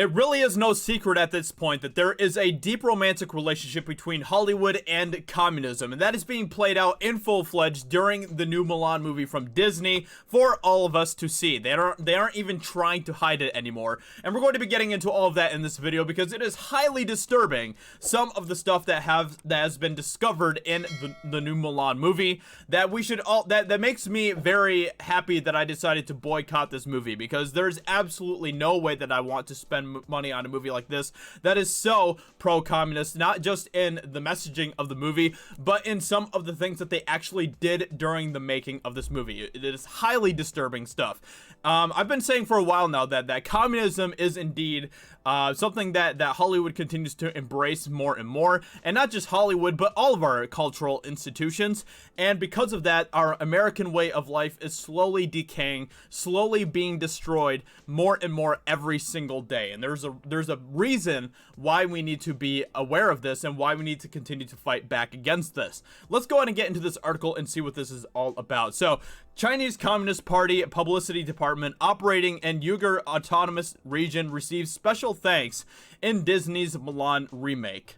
It really is no secret at this point that there is a deep romantic relationship between Hollywood and communism, and that is being played out in full-fledged during the new Mulan movie from Disney for all of us to see. They aren't even trying to hide it anymore, and we're going to be getting into all of that in this video because it is highly disturbing, some of the stuff that has been discovered in the new Mulan movie that we should all that makes me very happy that I decided to boycott this movie, because there's absolutely no way that I want to spend money on a movie like this that is so pro-communist, not just in the messaging of the movie, but in some of the things that they actually did during the making of this movie. It is highly disturbing stuff. I've been saying for a while now that communism is indeed something that Hollywood continues to embrace more and more, and not just Hollywood, but all of our cultural institutions. And because of that, our American way of life is slowly decaying, slowly being destroyed more and more every single day. And there's a reason why we need to be aware of this and why we need to continue to fight back against this. Let's go ahead and get into this article and see what this is all about. So, Chinese Communist Party Publicity Department operating in Uyghur Autonomous Region receives special thanks in Disney's Mulan remake.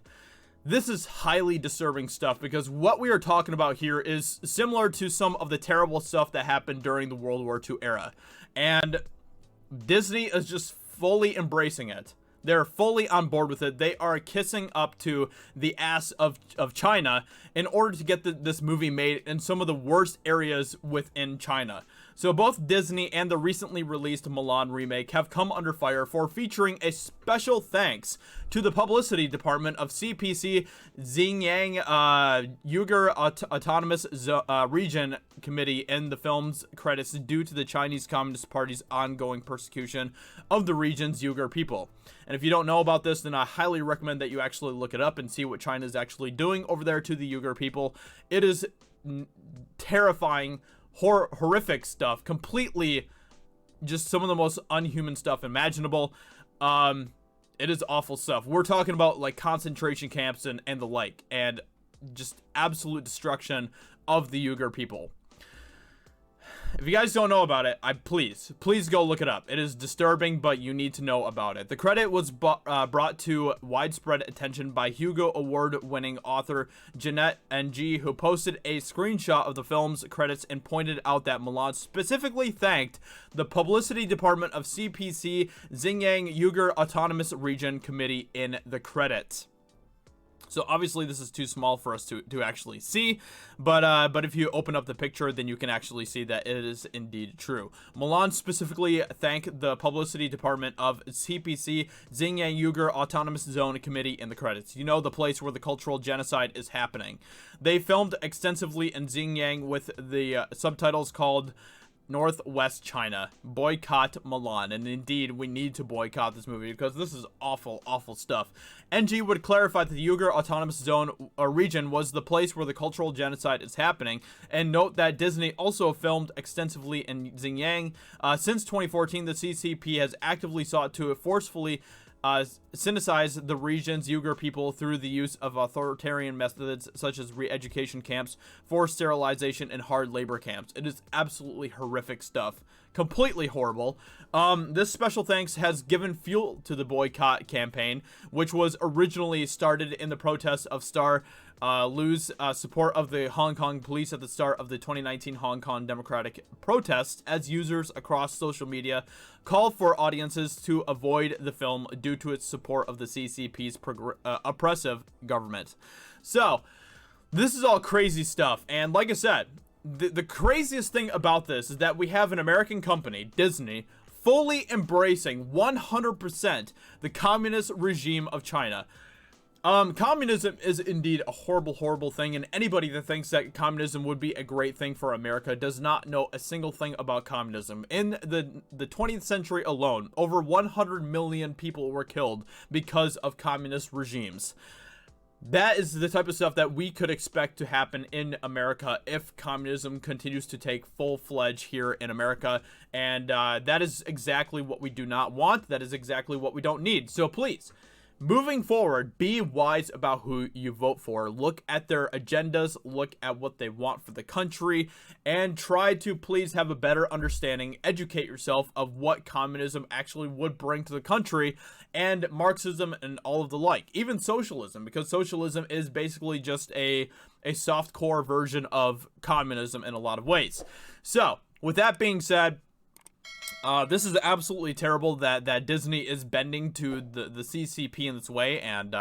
This is highly disturbing stuff, because what we are talking about here is similar to some of the terrible stuff that happened during the World War II era. And Disney is just fully embracing it. They're fully on board with it. They are kissing up to the ass of China in order to get this movie made in some of the worst areas within China. So both Disney and the recently released Mulan remake have come under fire for featuring a special thanks to the publicity department of CPC Xinjiang Uyghur Autonomous Region Committee in the film's credits due to the Chinese Communist Party's ongoing persecution of the region's Uyghur people. And if you don't know about this, then I highly recommend that you actually look it up and see what China is actually doing over there to the Uyghur people. It is terrifying, horrific stuff, completely just some of the most unhuman stuff imaginable. It is awful stuff. We're talking about like concentration camps and the like, and just absolute destruction of the Uyghur people. If you guys don't know about it, please go look it up. It is disturbing, but you need to know about it. The credit was brought to widespread attention by Hugo Award-winning author Jeanette Ng, who posted a screenshot of the film's credits and pointed out that Mulan specifically thanked the publicity department of CPC Xinjiang Uyghur Autonomous Region Committee in the credits. So obviously this is too small for us to actually see, but if you open up the picture, then you can actually see that it is indeed true. Mulan specifically thanked the publicity department of CPC Xinjiang Uyghur Autonomous Zone Committee in the credits. You know, the place where the cultural genocide is happening. They filmed extensively in Xinjiang with the subtitles called Northwest China, boycott Mulan. And indeed, we need to boycott this movie because this is awful, awful stuff. NG would clarify that the Uyghur Autonomous Zone region was the place where the cultural genocide is happening, and note that Disney also filmed extensively in Xinjiang. Since 2014, the CCP has actively sought to forcefully synthesize the region's Uyghur people through the use of authoritarian methods such as re-education camps, forced sterilization, and hard labor camps. It is absolutely horrific stuff. Completely horrible. This special thanks has given fuel to the boycott campaign, which was originally started in the protest of Star Lu's support of the Hong Kong police at the start of the 2019 Hong Kong democratic protests, as users across social media called for audiences to avoid the film due to its support of the CCP's oppressive government. So, this is all crazy stuff, and like I said, the craziest thing about this is that we have an American company, Disney, fully embracing 100% the communist regime of China. Communism is indeed a horrible, horrible thing, and anybody that thinks that communism would be a great thing for America does not know a single thing about communism. In the 20th century alone, over 100 million people were killed because of communist regimes. That is the type of stuff that we could expect to happen in America if communism continues to take full-fledged here in America, and that is exactly what we do not want. That is exactly what we don't need. So please, moving forward, be wise about who you vote for. Look at their agendas, look at what they want for the country, and try to please have a better understanding, educate yourself of what communism actually would bring to the country, and Marxism and all of the like. Even socialism, because socialism is basically just a soft core version of communism in a lot of ways. So, with that being said, this is absolutely terrible that Disney is bending to the CCP in this way and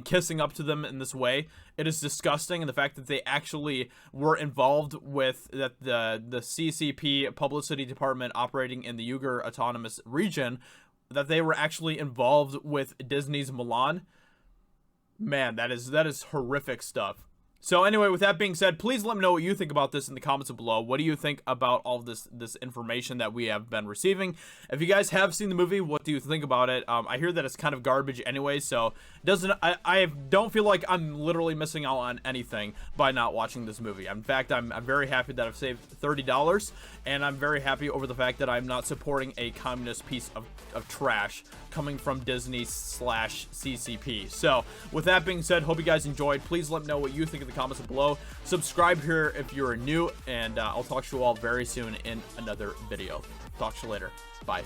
kissing up to them in this way. It is disgusting, and the fact that they actually were involved with the CCP publicity department operating in the Uyghur Autonomous Region, that they were actually involved with Disney's Mulan. Man, that is horrific stuff. So anyway, with that being said, please let me know what you think about this in the comments below. What do you think about all of this information that we have been receiving? If you guys have seen the movie, what do you think about it? I hear that it's kind of garbage anyway, so I don't feel like I'm literally missing out on anything by not watching this movie. In fact, I'm very happy that I've saved $30, and I'm very happy over the fact that I'm not supporting a communist piece of trash coming from Disney/CCP. So with that being said, hope you guys enjoyed. Please let me know what you think in the comments below. Subscribe here if you're new, and I'll talk to you all very soon in another video. Talk to you later. Bye.